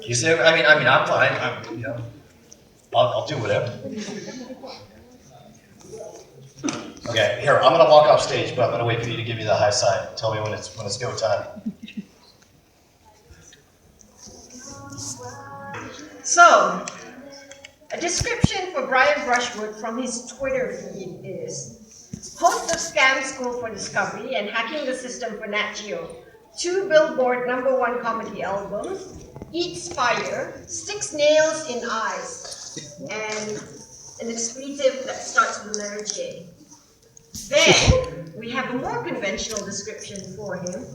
You say, I'm fine. I'll do whatever. Okay, here, I'm gonna walk off stage, but I'm gonna wait for you to give me the high sign. Tell me when it's go time. So, a description for Brian Brushwood from his Twitter feed is host of Scam School for Discovery and Hacking the System for Nat Geo, 2 Billboard #1 comedy albums, eats fire, sticks nails in eyes, and an expletive that starts with the letter J. Then we have a more conventional description for him,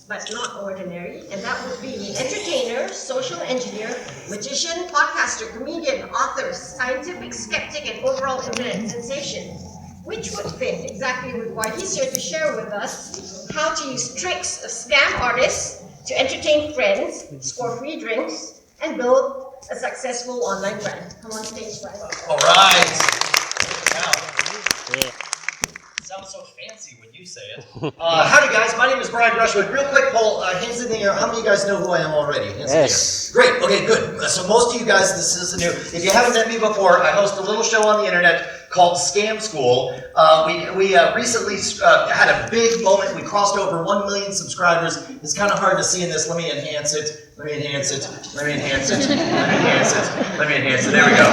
but not ordinary, and that would be entertainer, social engineer, magician, podcaster, comedian, author, scientific skeptic, and overall internet sensation, which would fit exactly with why he's here to share with us how to use tricks of scam artists to entertain friends, score free drinks, and build a successful online brand. Come on stage, Brian. All right. Wow. Sounds so fancy when you say it. Howdy guys, my name is Brian Brushwood. Real quick poll, hands in the air. How many of you guys know who I am already? Hands Yes. in the air. Great, okay, good. So most of you guys, this is new. If you haven't met me before, I host a little show on the internet called Scam School. We recently had a big moment. We crossed over 1 million subscribers. It's kind of hard to see in this. Let me enhance it. Let me enhance it. Let me enhance it. Let me enhance it. Let me enhance it. There we go.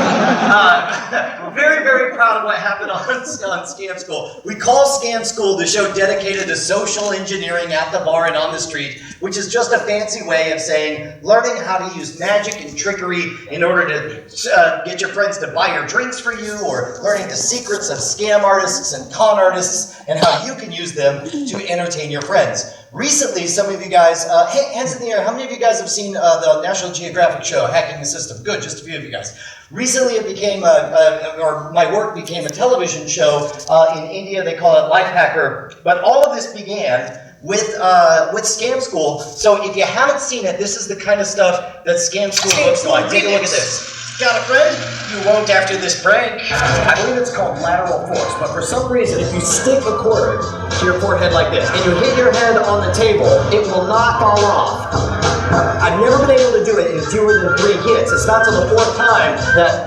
We're very, very proud of what happened on Scam School. We call Scam School the show dedicated to social engineering at the bar and on the street, which is just a fancy way of saying learning how to use magic and trickery in order to get your friends to buy your drinks for you, or learning the secrets of scam artists and con artists and how you can use them to entertain your friends. Recently, some of you guys, hey, hands in the air, how many of you guys have seen the National Geographic show, Hacking the System? Good, just a few of you guys. Recently it became, or my work became a television show in India. They call it Life Hacker. But all of this began with Scam School. So if you haven't seen it, this is the kind of stuff that Scam School looks like. Take a look at this. Got a friend? You won't after this prank. I believe it's called lateral force, but for some reason, if you stick a quarter to your forehead like this, and you hit your head on the table, it will not fall off. I've never been able to do it in fewer than 3 hits. It's not till the 4th time that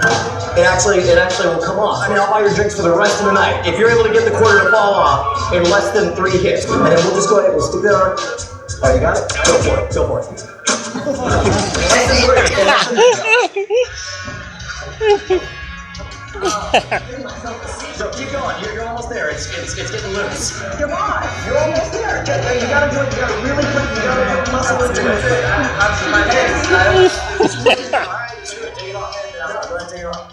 it actually will come off. I mean, I'll buy your drinks for the rest of the night. If you're able to get the quarter to fall off in less than 3 hits, and then we'll just go ahead and stick that on. Oh, you got it? Go for it. Go for it. So keep going. You're almost there. It's getting loose. Come on. You're almost there. You gotta do it. You gotta really put. You gotta put muscle into it. My head. All right. Sure. Take it off. Go ahead. Take it off.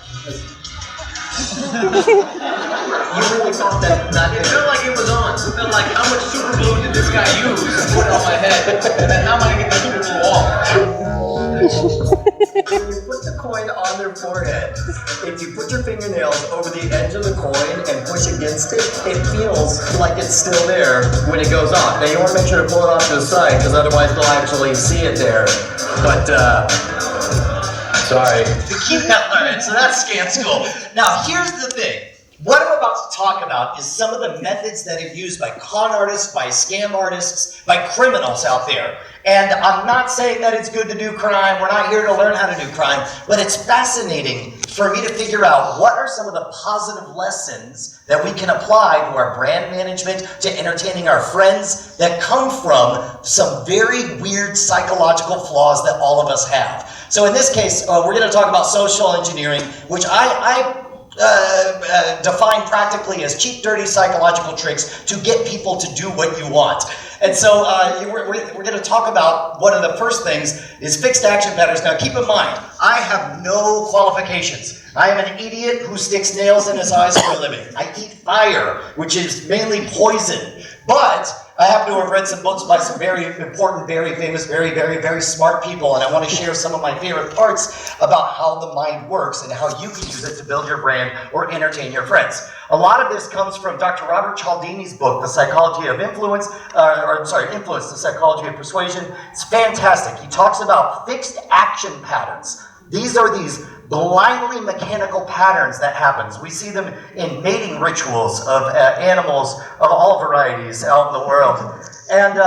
You really thought that? It felt like it was on. It felt like, how much super glue did this guy use to put it on my head? And then how am I gonna get that super glue off? When you put the coin on their forehead, if you put your fingernails over the edge of the coin and push against it, it feels like it's still there when it goes off. Now you want to make sure to pull it off to the side, because otherwise they'll actually see it there. But, sorry. Keep that learning. So that's Scam School. Now here's the thing. What I'm about to talk about is some of the methods that are used by con artists, by scam artists, by criminals out there. And I'm not saying that it's good to do crime. We're not here to learn how to do crime. But it's fascinating for me to figure out what are some of the positive lessons that we can apply to our brand management, to entertaining our friends, that come from some very weird psychological flaws that all of us have. So in this case, we're going to talk about social engineering, which I define practically as cheap, dirty psychological tricks to get people to do what you want. And so we're going to talk about one of the first things is fixed action patterns. Now keep in mind, I have no qualifications. I am an idiot who sticks nails in his eyes for a living. I eat fire, which is mainly poison. But I happen to have read some books by some very important, very famous, very, very, very smart people, and I want to share some of my favorite parts about how the mind works and how you can use it to build your brand or entertain your friends. A lot of this comes from Dr. Robert Cialdini's book, The Psychology of Influence, Influence, The Psychology of Persuasion. It's fantastic. He talks about fixed action patterns. These are these blindly mechanical patterns that happens. We see them in mating rituals of animals of all varieties out in the world. And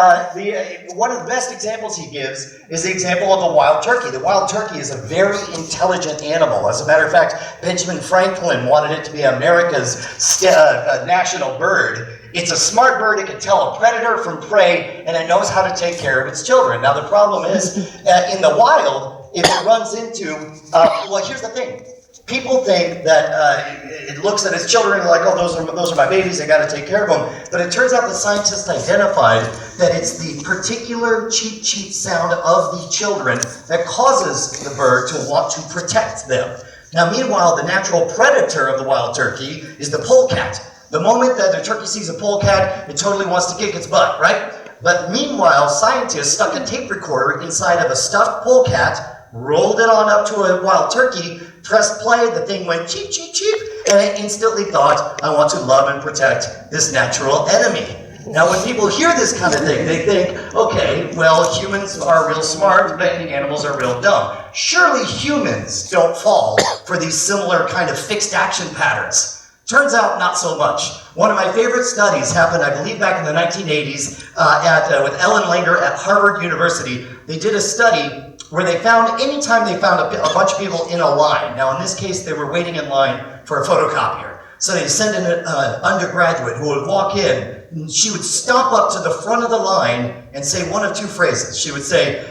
one of the best examples he gives is the example of the wild turkey. The wild turkey is a very intelligent animal. As a matter of fact, Benjamin Franklin wanted it to be America's national bird. It's a smart bird. It can tell a predator from prey, and it knows how to take care of its children. Now, the problem is, in the wild, if it runs into, well, here's the thing. People think that it looks at its children like, oh, those are my babies, I got to take care of them. But it turns out the scientists identified that it's the particular cheep, cheep sound of the children that causes the bird to want to protect them. Now, meanwhile, the natural predator of the wild turkey is the polecat. The moment that the turkey sees a polecat, it totally wants to kick its butt, right? But meanwhile, scientists stuck a tape recorder inside of a stuffed polecat, rolled it on up to a wild turkey, pressed play, the thing went cheep, cheep, cheep, and it instantly thought, I want to love and protect this natural enemy. Now, when people hear this kind of thing, they think, okay, well, humans are real smart, but animals are real dumb. Surely humans don't fall for these similar kind of fixed action patterns. Turns out, not so much. One of my favorite studies happened, I believe, back in the 1980s with Ellen Langer at Harvard University. They did a study where they found, anytime they found a bunch of people in a line, now in this case they were waiting in line for a photocopier. So they sent in an undergraduate who would walk in, and she would stomp up to the front of the line and say one of two phrases. She would say,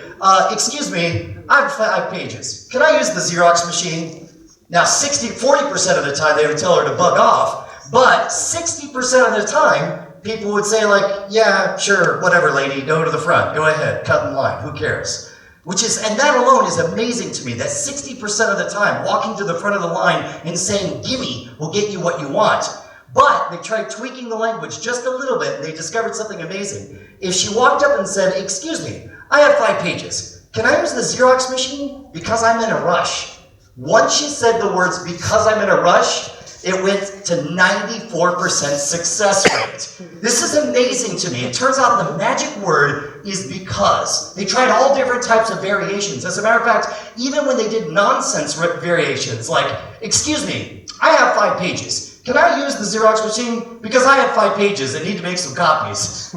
excuse me, I have 5 pages. Can I use the Xerox machine? Now 40% of the time they would tell her to bug off, but 60% of the time people would say like, yeah, sure, whatever lady, go to the front, go ahead, cut in line, who cares? And that alone is amazing to me, that 60% of the time walking to the front of the line and saying, gimme, will get you what you want. But they tried tweaking the language just a little bit and they discovered something amazing. If she walked up and said, excuse me, I have 5 pages. Can I use the Xerox machine? Because I'm in a rush. Once she said the words, because I'm in a rush, it went to 94% success rate. This is amazing to me. It turns out the magic word is because. They tried all different types of variations. As a matter of fact, even when they did nonsense variations, like, excuse me, I have 5 pages. Can I use the Xerox machine? Because I have 5 pages and need to make some copies.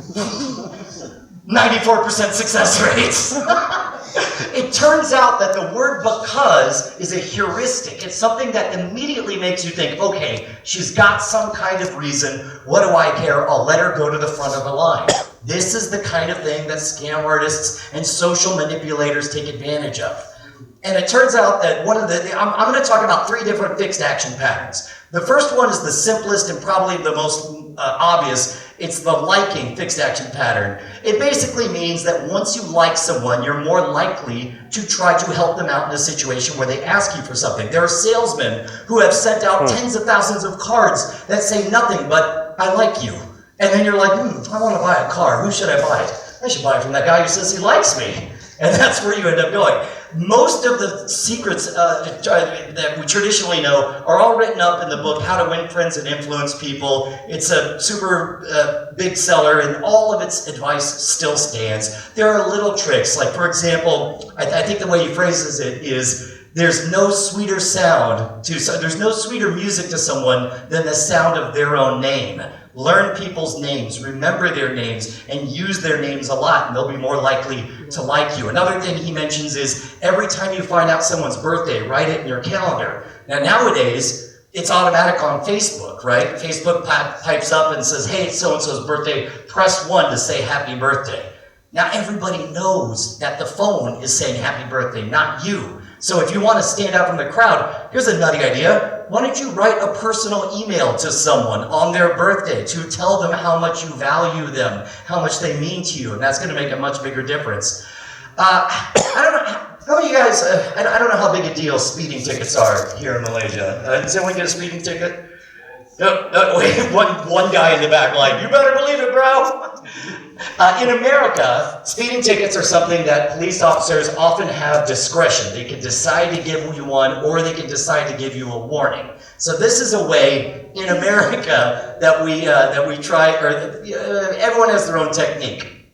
94% success rates. It turns out that the word because is a heuristic. It's something that immediately makes you think, okay, she's got some kind of reason. What do I care? I'll let her go to the front of the line. This is the kind of thing that scam artists and social manipulators take advantage of. And it turns out that I'm going to talk about 3 different fixed action patterns. The first one is the simplest and probably the most obvious. It's the liking fixed action pattern. It basically means that once you like someone, you're more likely to try to help them out in a situation where they ask you for something. There are salesmen who have sent out tens of thousands of cards that say nothing but, I like you. And then you're like, I want to buy a car. Who should I buy it? I should buy it from that guy who says he likes me. And that's where you end up going. Most of the secrets that we traditionally know are all written up in the book, How to Win Friends and Influence People. It's a super big seller, and all of its advice still stands. There are little tricks, like, for example, I think the way he phrases it is, there's no sweeter there's no sweeter music to someone than the sound of their own name. Learn people's names, remember their names, and use their names a lot, and they'll be more likely to like you. Another thing he mentions is every time you find out someone's birthday, write it in your calendar. Now, nowadays, it's automatic on Facebook, right? Facebook pipes up and says, hey, it's so-and-so's birthday, press 1 to say happy birthday. Now, everybody knows that the phone is saying happy birthday, not you. So if you want to stand out from the crowd, here's a nutty idea. Why don't you write a personal email to someone on their birthday to tell them how much you value them, how much they mean to you, and that's going to make a much bigger difference. I don't know, how many of you guys, I don't know how big a deal speeding tickets are here in Malaysia. Does anyone get a speeding ticket? No, wait, one guy in the back like, you better believe it, bro. In America, speeding tickets are something that police officers often have discretion. They can decide to give you one, or they can decide to give you a warning. So this is a way in America that we try, or everyone has their own technique.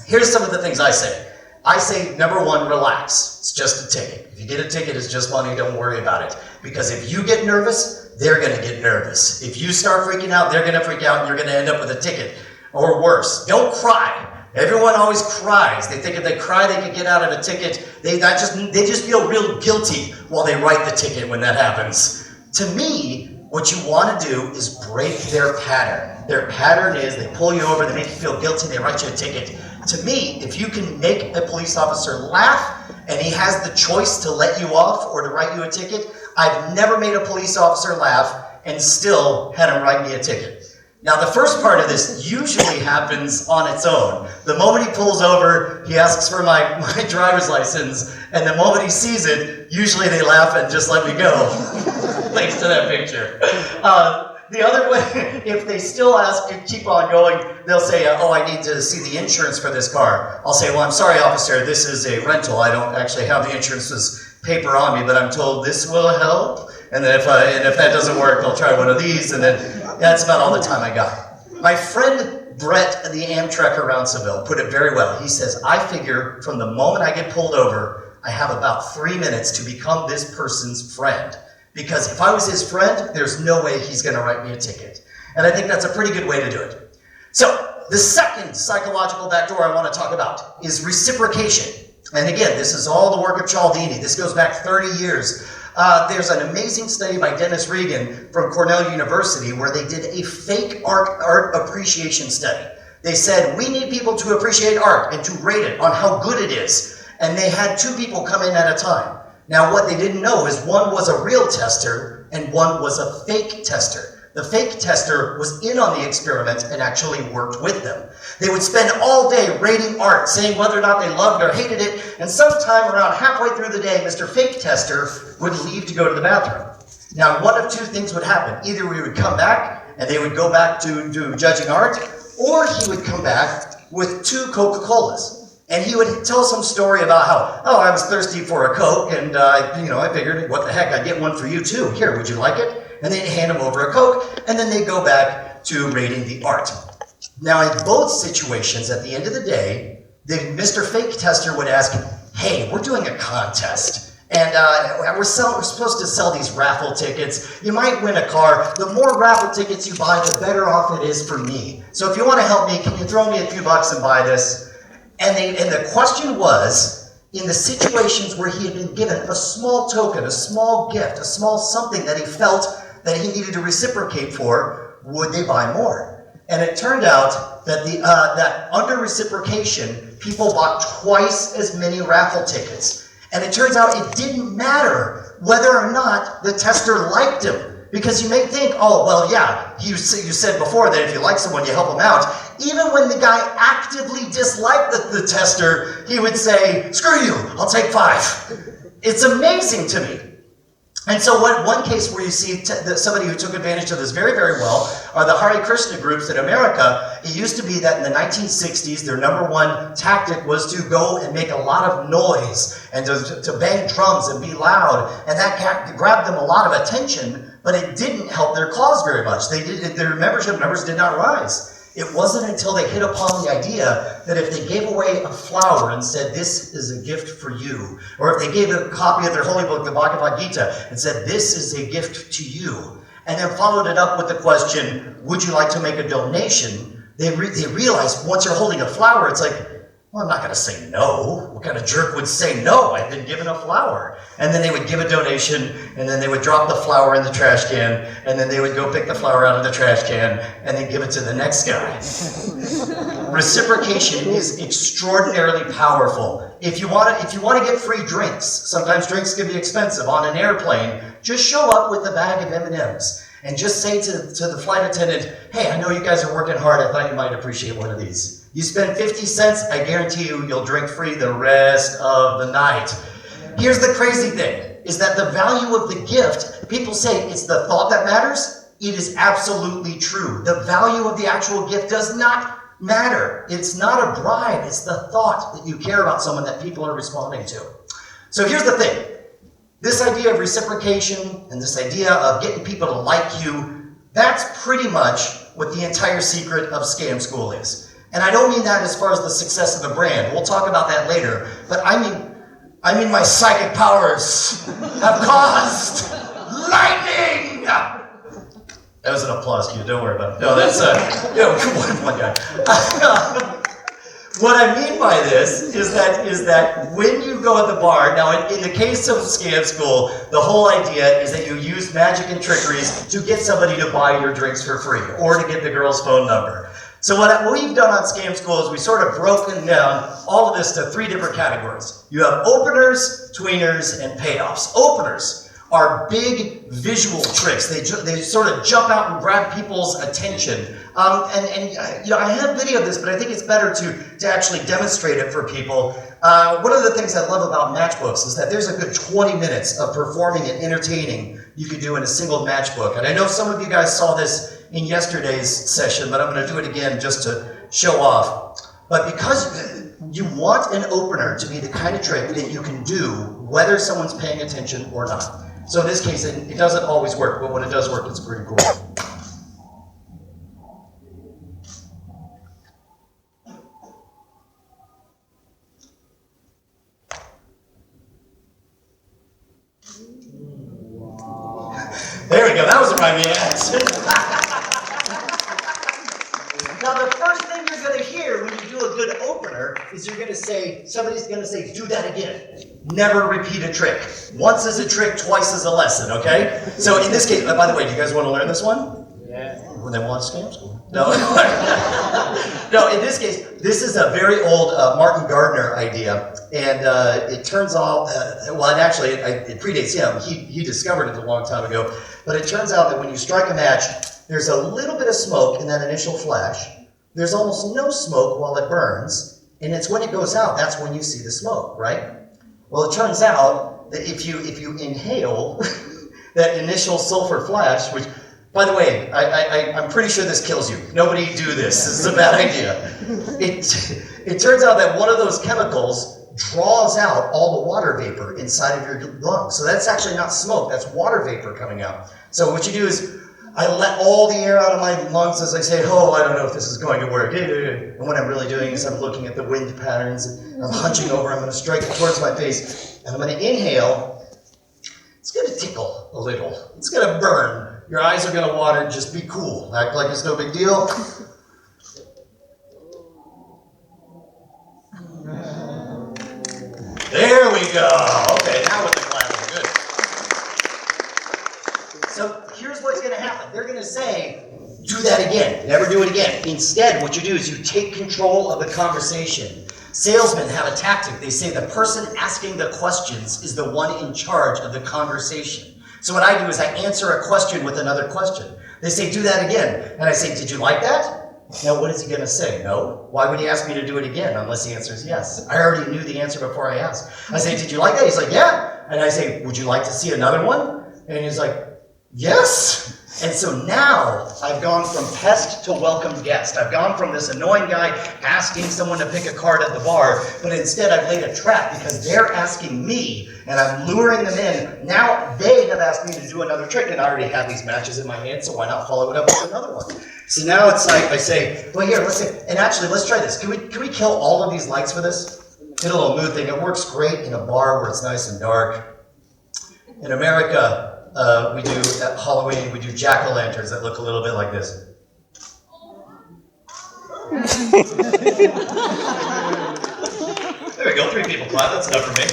Here's some of the things I say. I say, number 1, relax. just a ticket. If you get a ticket, it's just money, don't worry about it. Because if you get nervous, they're gonna get nervous. If you start freaking out, they're gonna freak out and you're gonna end up with a ticket. Or worse, don't cry. Everyone always cries. They think if they cry, they can get out of a ticket. They just feel real guilty while they write the ticket when that happens. To me, what you want to do is break their pattern. Their pattern is they pull you over, they make you feel guilty, they write you a ticket. To me, if you can make a police officer laugh and he has the choice to let you off or to write you a ticket, I've never made a police officer laugh and still had him write me a ticket. Now, the first part of this usually happens on its own. The moment he pulls over, he asks for my driver's license, and the moment he sees it, usually they laugh and just let me go. Thanks to that picture. The other way, if they still ask and keep on going, they'll say, oh, I need to see the insurance for this car. I'll say, well, I'm sorry, officer, this is a rental. I don't actually have the insurance's paper on me, but I'm told this will help. And then if that doesn't work, I'll try one of these, and then that's about all the time I got. My friend Brett, the Amtrak around Seville, put it very well. He says, I figure from the moment I get pulled over, I have about 3 minutes to become this person's friend. Because if I was his friend, there's no way he's going to write me a ticket. And I think that's a pretty good way to do it. So, the second psychological backdoor I want to talk about is reciprocation. And again, this is all the work of Cialdini. This goes back 30 years. There's an amazing study by Dennis Regan from Cornell University where they did a fake art appreciation study. They said, we need people to appreciate art and to rate it on how good it is. And they had 2 people come in at a time. Now, what they didn't know is one was a real tester and one was a fake tester. The fake tester was in on the experiment and actually worked with them. They would spend all day rating art, saying whether or not they loved or hated it, and sometime around halfway through the day, Mr. Fake Tester would leave to go to the bathroom. Now, one of 2 things would happen. Either we would come back and they would go back to judging art, or he would come back with 2 Coca-Colas. And he would tell some story about how, oh, I was thirsty for a Coke, and I figured, what the heck, I'd get one for you too. Here, would you like it? And they'd hand him over a Coke, and then they'd go back to rating the art. Now, in both situations, at the end of the day, Mr. Fake Tester would ask, hey, we're doing a contest. And we're supposed to sell these raffle tickets. You might win a car. The more raffle tickets you buy, the better off it is for me. So if you want to help me, can you throw me a few bucks and buy this? And the question was, in the situations where he had been given a small token, a small gift, a small something that he felt that he needed to reciprocate for, would they buy more? And it turned out that that under reciprocation, people bought twice as many raffle tickets. And it turns out it didn't matter whether or not the tester liked him. Because you may think, oh, well, yeah, you said before that if you like someone, you help them out. Even when the guy actively disliked the tester, he would say, screw you, I'll take 5. It's amazing to me. And so one case where you see somebody who took advantage of this very, very well are the Hare Krishna groups in America. It used to be that in the 1960s, their number one tactic was to go and make a lot of noise and to bang drums and be loud. And that grabbed them a lot of attention, but it didn't help their cause very much. Their membership numbers did not rise. It wasn't until they hit upon the idea that if they gave away a flower and said, this is a gift for you, or if they gave a copy of their holy book, the Bhagavad Gita, and said, this is a gift to you, and then followed it up with the question, would you like to make a donation? They realized once you're holding a flower, it's like, well, I'm not going to say no. What kind of jerk would say no? I've been given a flower. And then they would give a donation, and then they would drop the flower in the trash can, and then they would go pick the flower out of the trash can, and then give it to the next guy. Reciprocation is extraordinarily powerful. If you want to get free drinks, sometimes drinks can be expensive on an airplane, just show up with a bag of M&Ms. And just say to the flight attendant, hey, I know you guys are working hard. I thought you might appreciate one of these. You spend 50 cents, I guarantee you'll drink free the rest of the night. Here's the crazy thing, is that the value of the gift, people say it's the thought that matters. It is absolutely true. The value of the actual gift does not matter. It's not a bribe. It's the thought that you care about someone that people are responding to. So here's the thing. This idea of reciprocation and this idea of getting people to like you, that's pretty much what the entire secret of Scam School is. And I don't mean that as far as the success of the brand. We'll talk about that later. But I mean, I mean, my psychic powers have caused lightning! That was an applause cue, don't worry about it. No, that's, one guy. What I mean by this is that when you go at the bar, now in the case of Scam School, the whole idea is that you use magic and trickeries to get somebody to buy your drinks for free, or to get the girl's phone number. So what we've done on Scam School is we sort of broken down all of this to 3 different categories. You have openers, tweeners, and payoffs. Openers are big visual tricks. They sort of jump out and grab people's attention. I have video of this, but I think it's better to actually demonstrate it for people. One of the things I love about matchbooks is that there's a good 20 minutes of performing and entertaining you could do in a single matchbook. And I know some of you guys saw this in yesterday's session, but I'm going to do it again just to show off. But because you want an opener to be the kind of trick that you can do whether someone's paying attention or not. So in this case, it doesn't always work, but when it does work, it's pretty cool. There we go, that was a rhyming answer. Now the first thing you're going to hear when you do a good opener is you're going to say, somebody's going to say, do that again. Never repeat a trick. Once is a trick, twice is a lesson, okay? So in this case, by the way, do you guys want to learn this one? Yeah. Well, then watch Scam School. No. No, in this case, this is a very old Martin Gardner idea. And it turns out, it predates him. He discovered it a long time ago. But it turns out that when you strike a match, there's a little bit of smoke in that initial flash. There's almost no smoke while it burns. And it's when it goes out, that's when you see the smoke, right? Well, it turns out that if you inhale that initial sulfur flash, which, by the way, I'm pretty sure this kills you. Nobody do this. This is a bad idea. It turns out that one of those chemicals draws out all the water vapor inside of your lungs. So that's actually not smoke. That's water vapor coming out. So what you do is I let all the air out of my lungs as I say, oh, I don't know if this is going to work. And what I'm really doing is I'm looking at the wind patterns. I'm hunching over. I'm going to strike it towards my face. And I'm going to inhale. It's going to tickle a little. It's going to burn. Your eyes are going to water. Just be cool. Act like it's no big deal. There we go. Okay, now with the clapping. Good. So here's what's going to happen. They're going to say, do that again. Never do it again. Instead, what you do is you take control of the conversation. Salesmen have a tactic. They say the person asking the questions is the one in charge of the conversation. So what I do is I answer a question with another question. They say, do that again. And I say, did you like that? Now, what is he going to say? No. Why would he ask me to do it again unless the answer is yes? I already knew the answer before I asked. I say, did you like that? He's like, yeah. And I say, would you like to see another one? And he's like, yes. And so now I've gone from pest to welcome guest. I've gone from this annoying guy asking someone to pick a card at the bar, but instead I've laid a trap because they're asking me and I'm luring them in. Now they have asked me to do another trick and I already have these matches in my hand, so why not follow it up with another one? So now it's like I say, well here, let's say, and actually let's try this. Can we kill all of these lights for this? Get a little mood thing. It works great in a bar where it's nice and dark. In America, we do at Halloween, we do jack-o'-lanterns that look a little bit like this. There we go, 3 people clap, that's enough for me.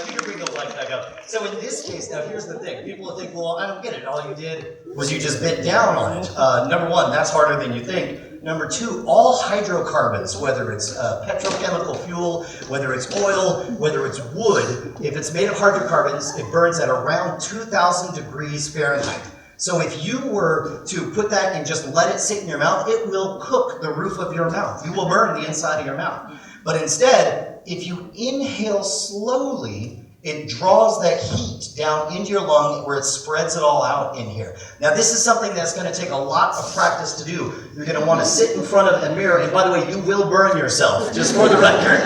You can bring those lights back up. So in this case, now here's the thing. People will think, well, I don't get it. All you did was you just bit down on it. Number one, that's harder than you think. Number two, all hydrocarbons, whether it's petrochemical fuel, whether it's oil, whether it's wood, if it's made of hydrocarbons, it burns at around 2,000 degrees Fahrenheit. So if you were to put that and just let it sit in your mouth, it will cook the roof of your mouth. You will burn the inside of your mouth. But instead, if you inhale slowly, it draws that heat down into your lung where it spreads it all out in here. Now this is something that's going to take a lot of practice to do. You're going to want to sit in front of a mirror, and by the way, you will burn yourself, just for the record.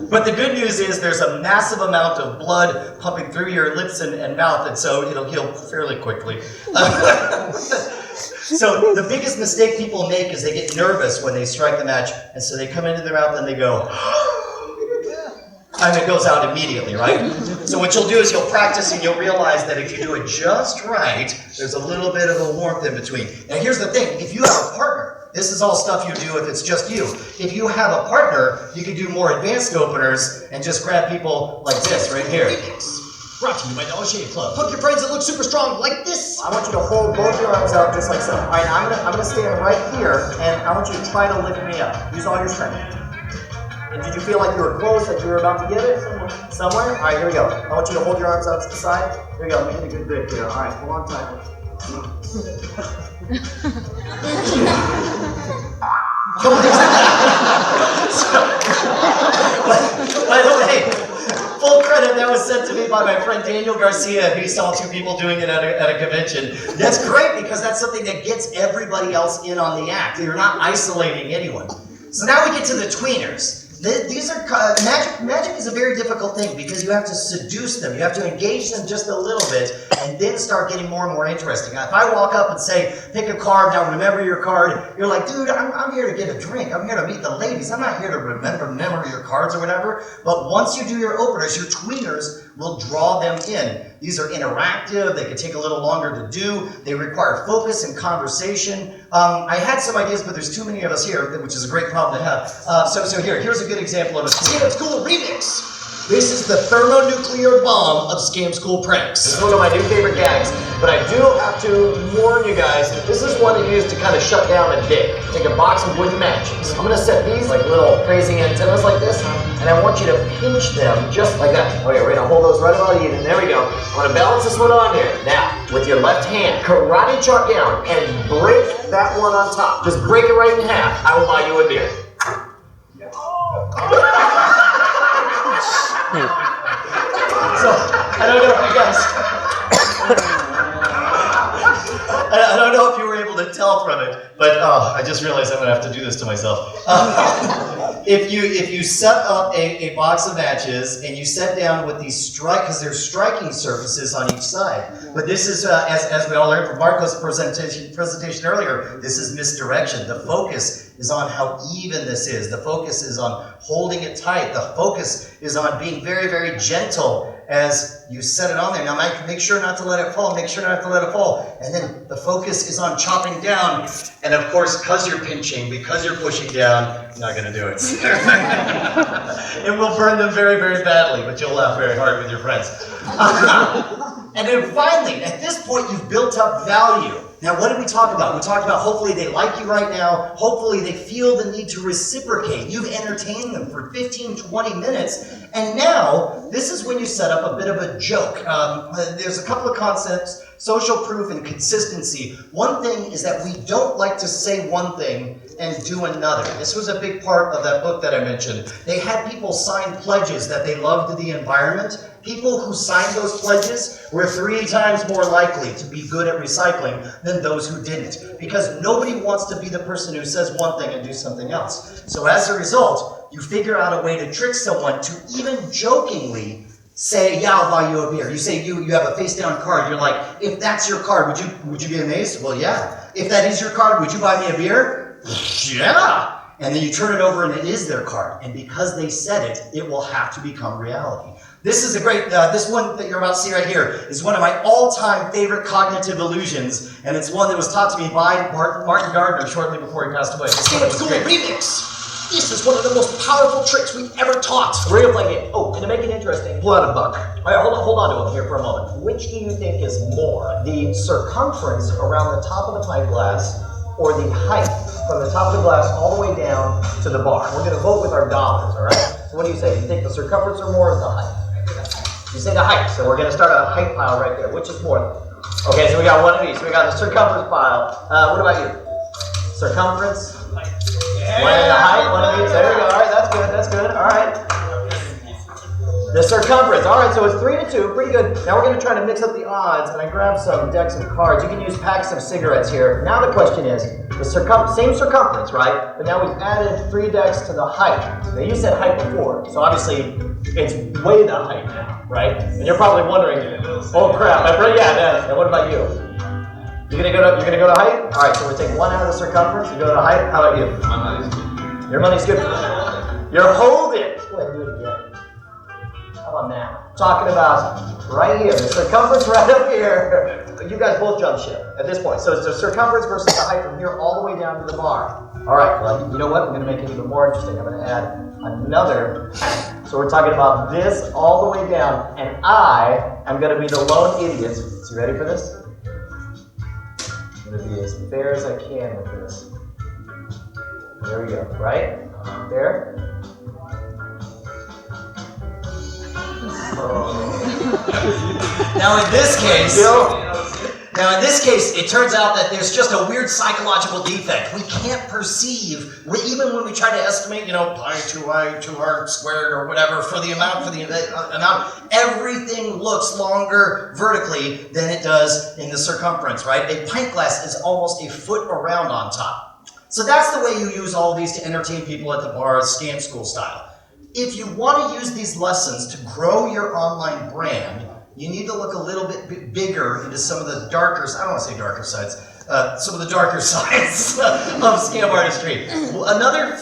But the good news is there's a massive amount of blood pumping through your lips and mouth, and so it'll heal fairly quickly. So the biggest mistake people make is they get nervous when they strike the match, and so they come into their mouth and they go, and it goes out immediately, right? So what you'll do is you'll practice and you'll realize that if you do it just right, there's a little bit of a warmth in between. Now here's the thing, if you have a partner, this is all stuff you do if it's just you. If you have a partner, you can do more advanced openers and just grab people like this right here. Brought to you by Dollar Shave Club. Hook your friends that look super strong like this. I want you to hold both your arms out just like so. All right, I'm gonna stand right here, and I want you to try to lift me up. Use all your strength. And did you feel like you were close, like you were about to get it? Somewhere? All right, here we go. I want you to hold your arms out to the side. Here we go. Let me get a good grip here. All right, hold on tight. By the way, full credit, that was sent to me by my friend Daniel Garcia, who saw two people doing it at a convention. That's great because that's something that gets everybody else in on the act. You're not isolating anyone. So now we get to the tweeners. These are magic is a very difficult thing because you have to seduce them. You have to engage them just a little bit and then start getting more and more interesting. If I walk up and say, pick a card, now remember your card, you're like, dude, I'm here to get a drink. I'm here to meet the ladies. I'm not here to remember your cards or whatever. But once you do your openers, your tweeners will draw them in. These are interactive. They can take a little longer to do. They require focus and conversation. I had some ideas, but there's too many of us here, which is a great problem to have. So here's a good example of a Scam School remix. This is the thermonuclear bomb of Scam School pranks. This is one of my new favorite gags, but I do have to warn you guys, this is one that you use to kind of shut down a dick. Take a box of wooden matches. I'm gonna set these like little crazy antennas like this, and I want you to pinch them just like that. Okay, we're gonna hold those right about even. There we go. I'm gonna balance this one on here. Now, with your left hand, karate chop down and break that one on top. Just break it right in half. I will buy you a beer. So, I don't know if you guys, I don't know if you were able to tell from it, but I just realized I'm gonna have to do this to myself. If you set up a box of matches and you set down with these because there's striking surfaces on each side. But this is, as we all learned from Marco's presentation earlier, this is misdirection. The focus is on how even this is. The focus is on holding it tight. The focus is on being very, very gentle as you set it on there. Now make sure not to let it fall. Make sure not to let it fall. And then the focus is on chopping down. And of course, because you're pinching, because you're pushing down, you're not going to do it. It will burn them very, very badly, but you'll laugh very hard with your friends. And then finally, at this point, you've built up value. Now, what did we talk about? We talked about hopefully they like you right now. Hopefully they feel the need to reciprocate. You've entertained them for 15, 20 minutes. And now, this is when you set up a bit of a joke. There's a couple of concepts, social proof and consistency. One thing is that we don't like to say one thing and do another. This was a big part of that book that I mentioned. They had people sign pledges that they loved the environment. People who signed those pledges were 3 times more likely to be good at recycling than those who didn't. Because nobody wants to be the person who says one thing and do something else. So as a result, you figure out a way to trick someone to even jokingly say, yeah, I'll buy you a beer. You say you have a face down card. You're like, if that's your card, would you be amazed? Well, yeah. If that is your card, would you buy me a beer? Yeah. And then you turn it over and it is their card. And because they said it, it will have to become reality. This is a great, this one that you're about to see right here is one of my all-time favorite cognitive illusions, and it's one that was taught to me by Martin Gardner shortly before he passed away. Scam School remix! This is one of the most powerful tricks we've ever taught. We're gonna play a game. Oh, and to make it interesting, pull out a buck. All right, hold on to him here for a moment. Which do you think is more, the circumference around the top of the pint glass or the height from the top of the glass all the way down to the bar? We're gonna vote with our dollars, all right? So what do you say? Do you think the circumference or more is the height? You say the height, so we're going to start a height pile right there. Which is more? Okay, so we got one of each. So we got the circumference pile. What about you? Circumference? Yeah. One in the height, one of each. There we go. All right, that's good. All right. The circumference. All right, so it's 3-2. Pretty good. Now we're going to try to mix up the odds, and I grabbed some decks of cards. You can use packs of cigarettes here. Now the question is, the same circumference, right? But now we've added 3 decks to the height. Now you said height before, so obviously it's way the height now, right? And you're probably wondering, oh crap, yeah, and what about you? You're gonna go to height? All right, so we take one out of the circumference and go to height. How about you? My money's good. Your money's good. You're holding. Go ahead and do it again. How about now? Talking about right here, the circumference right up here. You guys both jump ship at this point. So it's the circumference versus the height from here all the way down to the bar. All right, well, you know what? I'm going to make it even more interesting. I'm going to add another. So we're talking about this all the way down, and I am going to be the lone idiot. So you ready for this? I'm going to be as fair as I can with this. There we go, right? There. Now in this case, it turns out that there's just a weird psychological defect. We can't perceive, even when we try to estimate, pi 2r squared or whatever for the amount, everything looks longer vertically than it does in the circumference, right? A pint glass is almost a foot around on top. So that's the way you use all these to entertain people at the bar, scam school style. If you want to use these lessons to grow your online brand, you need to look a little bit bigger into some of the darker, I don't want to say darker sides, some of the darker sides of scam artistry. Another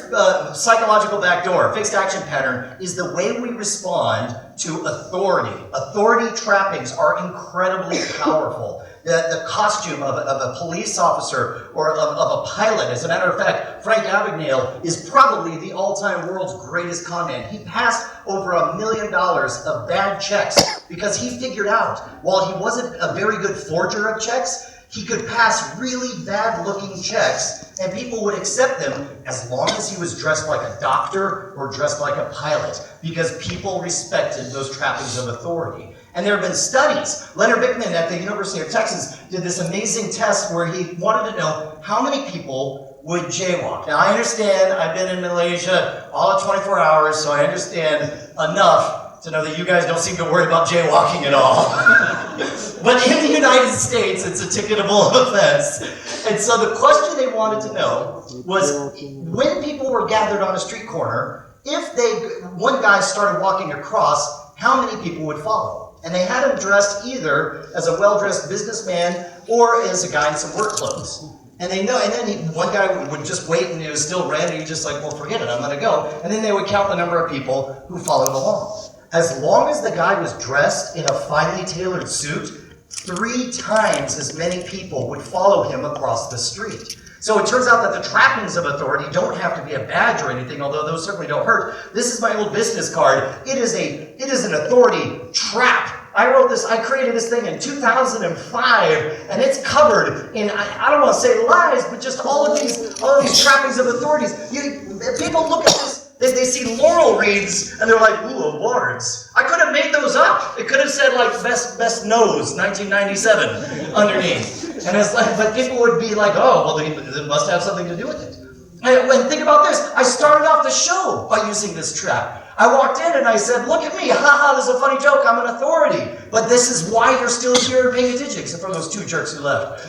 psychological backdoor, fixed action pattern, is the way we respond to authority. Authority trappings are incredibly powerful. The costume of a police officer or of a pilot. As a matter of fact, Frank Abagnale is probably the all-time world's greatest con man. He passed over $1 million of bad checks because he figured out, while he wasn't a very good forger of checks, he could pass really bad-looking checks and people would accept them as long as he was dressed like a doctor or dressed like a pilot, because people respected those trappings of authority. And there have been studies. Leonard Bickman at the University of Texas did this amazing test where he wanted to know how many people would jaywalk. Now, I understand, I've been in Malaysia all of 24 hours, so I understand enough to know that you guys don't seem to worry about jaywalking at all. But in the United States, it's a ticketable offense. And so the question they wanted to know was, when people were gathered on a street corner, if one guy started walking across, how many people would follow? And they had him dressed either as a well-dressed businessman or as a guy in some work clothes. And they know, and then one guy would just wait, and it was still red, and he's just like, well, forget it, I'm gonna go. And then they would count the number of people who followed along. As long as the guy was dressed in a finely tailored suit, 3 times as many people would follow him across the street. So it turns out that the trappings of authority don't have to be a badge or anything, although those certainly don't hurt. This is my old business card. It is an authority trap. I created this thing in 2005, and it's covered in, I don't want to say lies, but just all of these trappings of authorities. People look at this, they see laurel wreaths, and they're like, ooh, awards. I could have made those up. It could have said, like, best nose, 1997, underneath. And it's like, but people would be like, oh, well, they must have something to do with it. And think about this. I started off the show by using this trap. I walked in and I said, look at me, haha, this is a funny joke, I'm an authority. But this is why you're still here paying attention, except for those 2 jerks who left.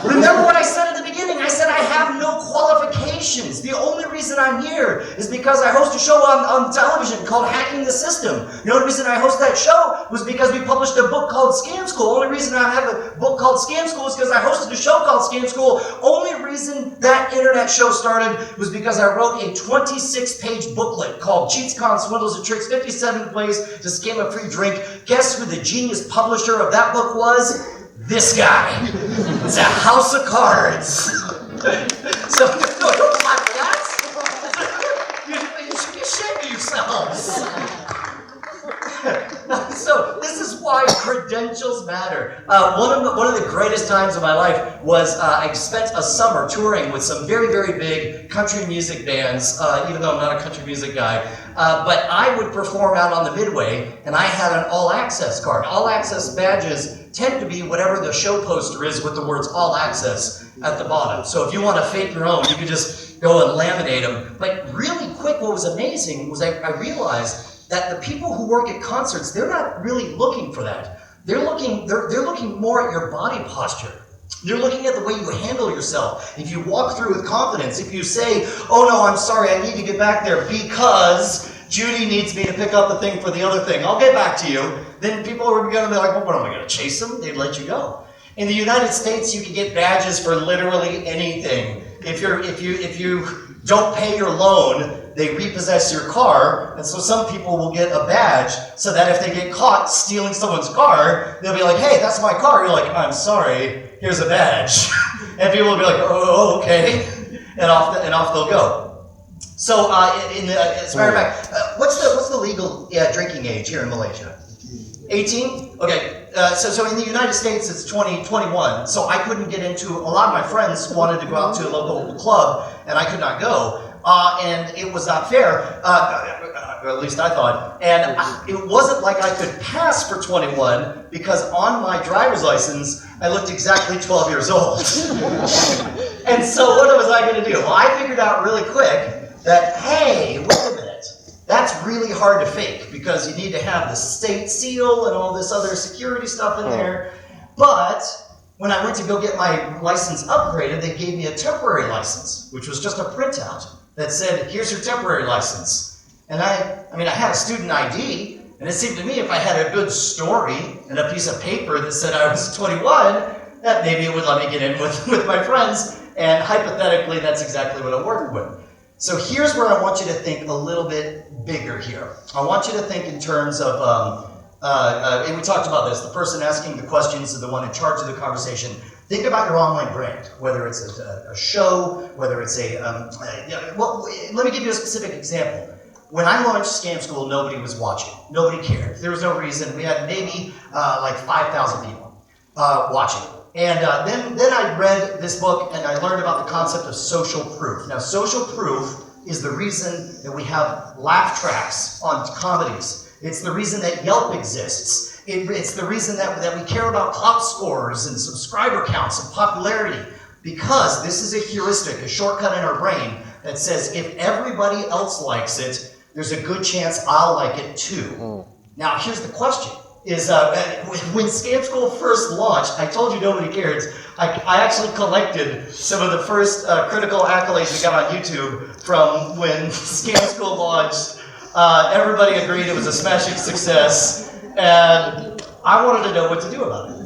Remember what I said at the beginning? I said I have no qualifications. The only reason I'm here is because I host a show on television called Hacking the System. The only reason I host that show was because we published a book called Scam School. The only reason I have a book called Scam School is because I hosted a show called Scam School. Only reason that internet show started was because I wrote a 26-page booklet called Cheats, Cons, Swindles, and Tricks, 57 Ways to Scam a Free Drink. Guess who the genius publisher of that book was? This guy. It's a house of cards. So, no, don't clap for that. You should be ashamed of yourselves. So, this is why credentials matter. One of the greatest times of my life was I spent a summer touring with some very, very big country music bands, even though I'm not a country music guy. But I would perform out on the Midway, and I had an all-access card. All-access badges tend to be whatever the show poster is with the words all access at the bottom. So if you want to fake your own, you can just go and laminate them. But really quick, what was amazing was I realized that the people who work at concerts, they're not really looking for that. They're looking more at your body posture. They're looking at the way you handle yourself. If you walk through with confidence, if you say, oh no, I'm sorry, I need to get back there because Judy needs me to pick up the thing for the other thing. I'll get back to you. Then people are going to be like, well, what am I going to chase them? They'd let you go. In the United States, you can get badges for literally anything. If you don't pay your loan, they repossess your car, and so some people will get a badge so that if they get caught stealing someone's car, they'll be like, hey, that's my car. You're like, I'm sorry, here's a badge. And people will be like, oh, okay, and off they'll go. So, as a matter of fact, what's the legal drinking age here in Malaysia? 18? Okay. So in the United States, it's 21. So I couldn't get into, a lot of my friends wanted to go out to a local club, and I could not go. And it was not fair, or at least I thought. And it wasn't like I could pass for 21, because on my driver's license, I looked exactly 12 years old. And so what was I going to do? Well, I figured out really quick that, hey, wait a minute. That's really hard to fake, because you need to have the state seal and all this other security stuff in there. But when I went to go get my license upgraded, they gave me a temporary license, which was just a printout that said, here's your temporary license. And I had a student ID, and it seemed to me if I had a good story and a piece of paper that said I was 21, that maybe it would let me get in with my friends. And hypothetically, that's exactly what I'm working with. So here's where I want you to think a little bit bigger here. I want you to think in terms of, and we talked about this, the person asking the questions is the one in charge of the conversation. Think about your online brand, whether it's a show, whether it's well, let me give you a specific example. When I launched Scam School, nobody was watching. Nobody cared. There was no reason. We had maybe like 5,000 people watching. And then I read this book and I learned about the concept of social proof. Now, social proof is the reason that we have laugh tracks on comedies. It's the reason that Yelp exists. It's the reason that we care about pop scores and subscriber counts and popularity, because this is a heuristic, a shortcut in our brain that says if everybody else likes it, there's a good chance I'll like it too. Now, here's the question. Is when Scam School first launched, I told you nobody cares. I actually collected some of the first critical accolades we got on YouTube from when Scam School launched. Everybody agreed it was a smashing success, and I wanted to know what to do about it.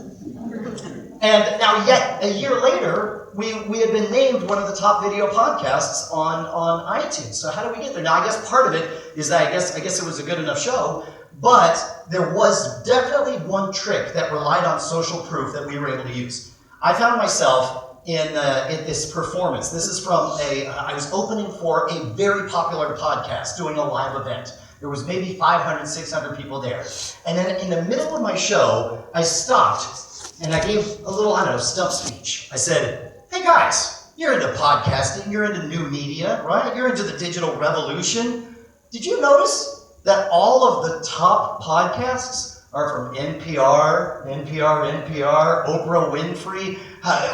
And now, yet a year later, we had been named one of the top video podcasts on iTunes. So how did we get there? Now, I guess part of it is that I guess it was a good enough show. But there was definitely one trick that relied on social proof that we were able to use. I found myself in this performance. This is from I was opening for a very popular podcast, doing a live event. There was maybe 500, 600 people there. And then in the middle of my show, I stopped and I gave a little, stump speech. I said, hey guys, you're into podcasting, you're into new media, right? You're into the digital revolution. Did you notice that all of the top podcasts are from NPR, Oprah Winfrey?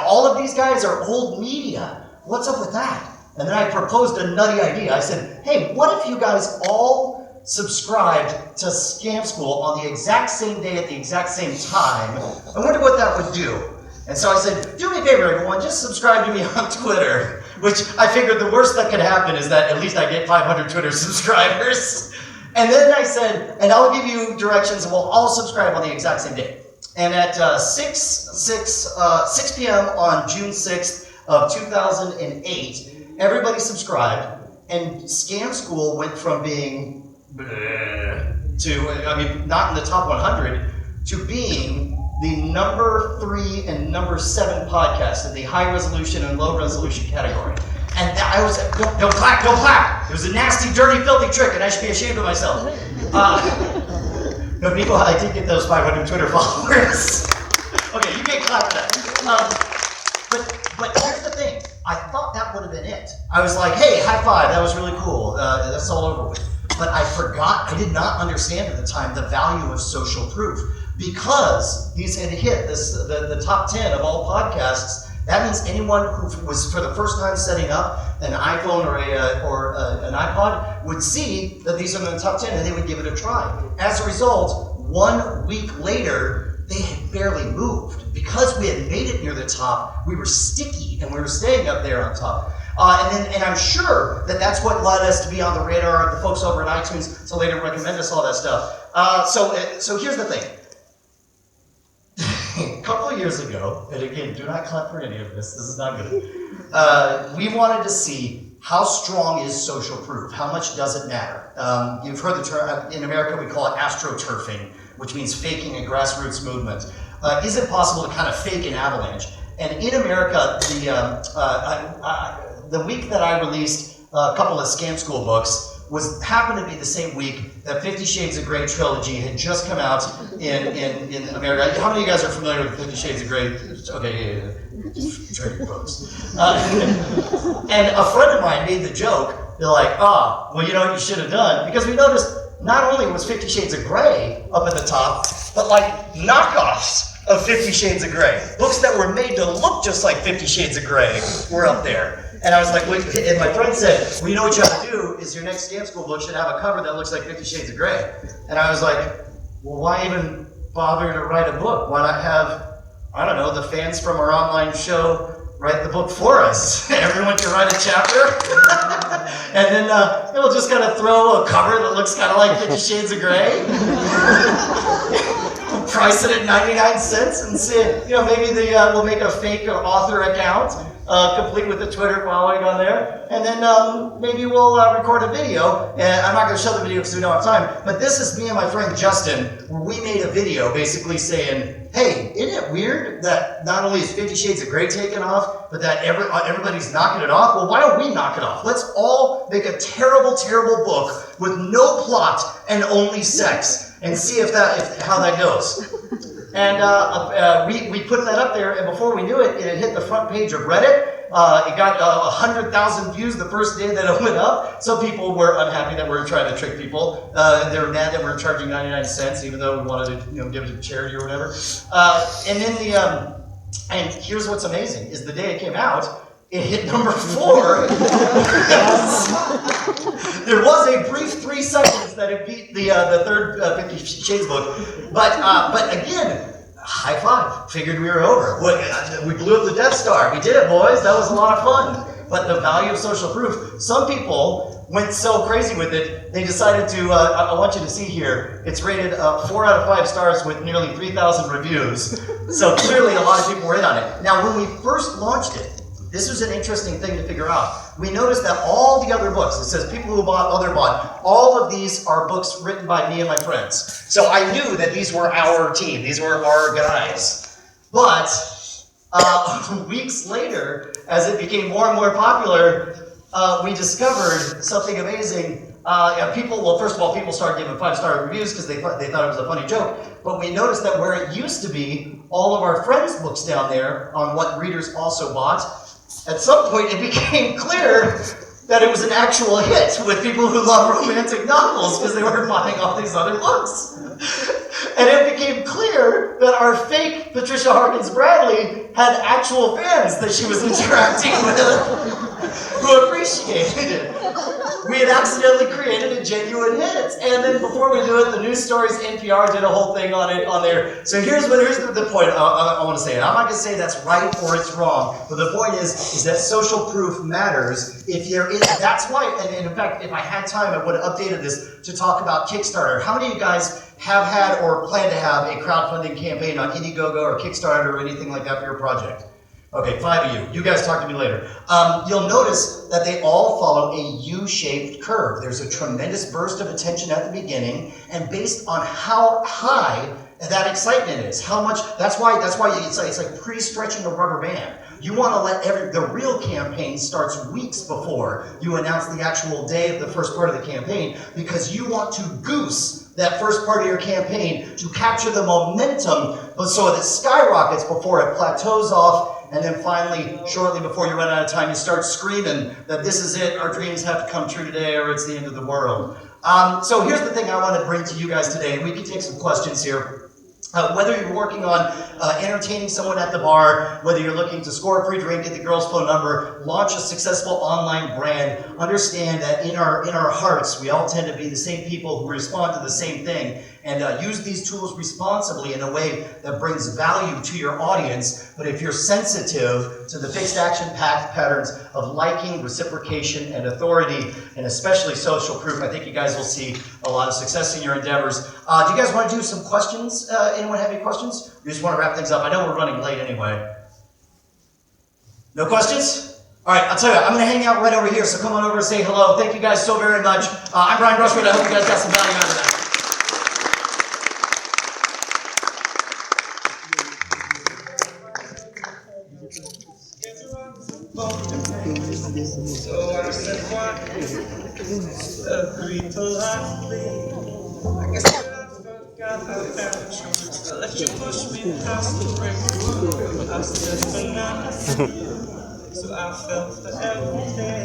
All of these guys are old media. What's up with that? And then I proposed a nutty idea. I said, hey, what if you guys all subscribed to Scam School on the exact same day at the exact same time? I wonder what that would do. And so I said, do me a favor, everyone, just subscribe to me on Twitter, which I figured the worst that could happen is that at least I get 500 Twitter subscribers. And then I said, and I'll give you directions, and we'll all subscribe on the exact same day. And at 6 p.m. on June 6th of 2008, everybody subscribed, and Scam School went from being to, not in the top 100, to being the number 3 and number 7 podcast in the high resolution and low resolution category. And I was, don't clap. It was a nasty, dirty, filthy trick, and I should be ashamed of myself. But meanwhile, I did get those 500 Twitter followers. Okay, you can't clap for that. But here's the thing. I thought that would have been it. I was like, hey, high five, that was really cool. That's all over with. But I did not understand at the time the value of social proof. Because these had hit the top 10 of all podcasts. That means anyone who was for the first time setting up an iPhone or an iPod would see that these are in the top 10 and they would give it a try. As a result, 1 week later, they had barely moved. Because we had made it near the top, we were sticky and we were staying up there on top. And I'm sure that that's what led us to be on the radar of the folks over at iTunes, so they didn't recommend us all that stuff. So here's the thing. A couple of several years ago, and again, do not clap for any of this, this is not good. We wanted to see how strong is social proof? How much does it matter? You've heard the term, in America we call it astroturfing, which means faking a grassroots movement. Is it possible to kind of fake an avalanche? And in America, the week that I released a couple of Scam School books happened to be the same week that 50 Shades of Grey trilogy had just come out in America. How many of you guys are familiar with 50 Shades of Grey? Okay, yeah. Trading books. And a friend of mine made the joke, they're like, well, you know what you should have done? Because we noticed not only was 50 Shades of Grey up at the top, but like knockoffs of 50 Shades of Grey. Books that were made to look just like 50 Shades of Grey were up there. And I was like, and my friend said, well, you know what you have to do is your next Scam School book should have a cover that looks like 50 Shades of Grey. And I was like, well, why even bother to write a book? Why not have, I don't know, the fans from our online show write the book for us? Everyone can write a chapter. And then we'll just kind of throw a cover that looks kind of like 50 Shades of Grey. Price it at 99 cents and say, you know, maybe we'll make a fake author account, complete with the Twitter following on there, and then maybe we'll record a video. And I'm not going to show the video because we don't have time, but this is me and my friend Justin, where we made a video basically saying, hey, isn't it weird that not only is 50 Shades of Grey taken off, but that everybody's knocking it off? Well, why don't we knock it off? Let's all make a terrible, terrible book with no plot and only sex, and see how that goes. And we put that up there, and before we knew it, it hit the front page of Reddit. It got 100,000 views the first day that it went up. Some people were unhappy that we were trying to trick people. They were mad that we were charging 99 cents, even though we wanted to, give it to charity or whatever. And then and here's what's amazing: is the day it came out, it hit number 4. There was a brief 3 seconds that it beat the third 50 Shades book, but again, high five. Figured we were over. We blew up the Death Star. We did it, boys. That was a lot of fun. But the value of social proof. Some people went so crazy with it, they decided to. I want you to see here. It's rated 4 out of 5 stars with nearly 3,000 reviews. So clearly, a lot of people were in on it. Now, when we first launched it, this was an interesting thing to figure out. We noticed that all the other books, it says people who bought, all of these are books written by me and my friends. So I knew that these were our team, these were our guys. But weeks later, as it became more and more popular, we discovered something amazing. First of all, people started giving 5-star reviews because they thought it was a funny joke. But we noticed that where it used to be all of our friends' books down there on what readers also bought, at some point, it became clear that it was an actual hit with people who love romantic novels because they were buying all these other books. And it became clear that our fake Patricia Harkins Bradley had actual fans that she was interacting with who appreciated it. We had accidentally created a genuine hit. And then before we knew it, the news stories, NPR did a whole thing on there. So here's the point I want to say. And I'm not going to say that's right or it's wrong, but the point is that social proof matters. That's why, and in fact, if I had time, I would have updated this to talk about Kickstarter. How many of you guys have had or plan to have a crowdfunding campaign on Indiegogo or Kickstarter or anything like that for your project? Okay, 5 of you. You guys talk to me later. You'll notice that they all follow a U-shaped curve. There's a tremendous burst of attention at the beginning, and based on how high that excitement is, how much. That's why it's like pre-stretching a rubber band. You want to let the real campaign starts weeks before you announce the actual day of the first part of the campaign, because you want to goose that first part of your campaign to capture the momentum, but so that it skyrockets before it plateaus off. And then finally, shortly before you run out of time, you start screaming that this is it, our dreams have to come true today, or it's the end of the world. So here's the thing I want to bring to you guys today, and we can take some questions here. Whether you're working on entertaining someone at the bar, whether you're looking to score a free drink, get the girl's phone number, launch a successful online brand, understand that in our hearts, we all tend to be the same people who respond to the same thing. and use these tools responsibly in a way that brings value to your audience. But if you're sensitive to the fixed action patterns of liking, reciprocation, and authority, and especially social proof, I think you guys will see a lot of success in your endeavors. Do you guys want to do some questions? Anyone have any questions? We just want to wrap things up. I know we're running late anyway. No questions? All right, I'll tell you what, I'm going to hang out right over here, so come on over and say hello. Thank you guys so very much. I'm Brian Brushwood. I hope you guys got some value out of that. So I said, what? Agree politely. I guess that I forgot how bad it was. I let you push me past the break room. I said, but not. So I fell for everything.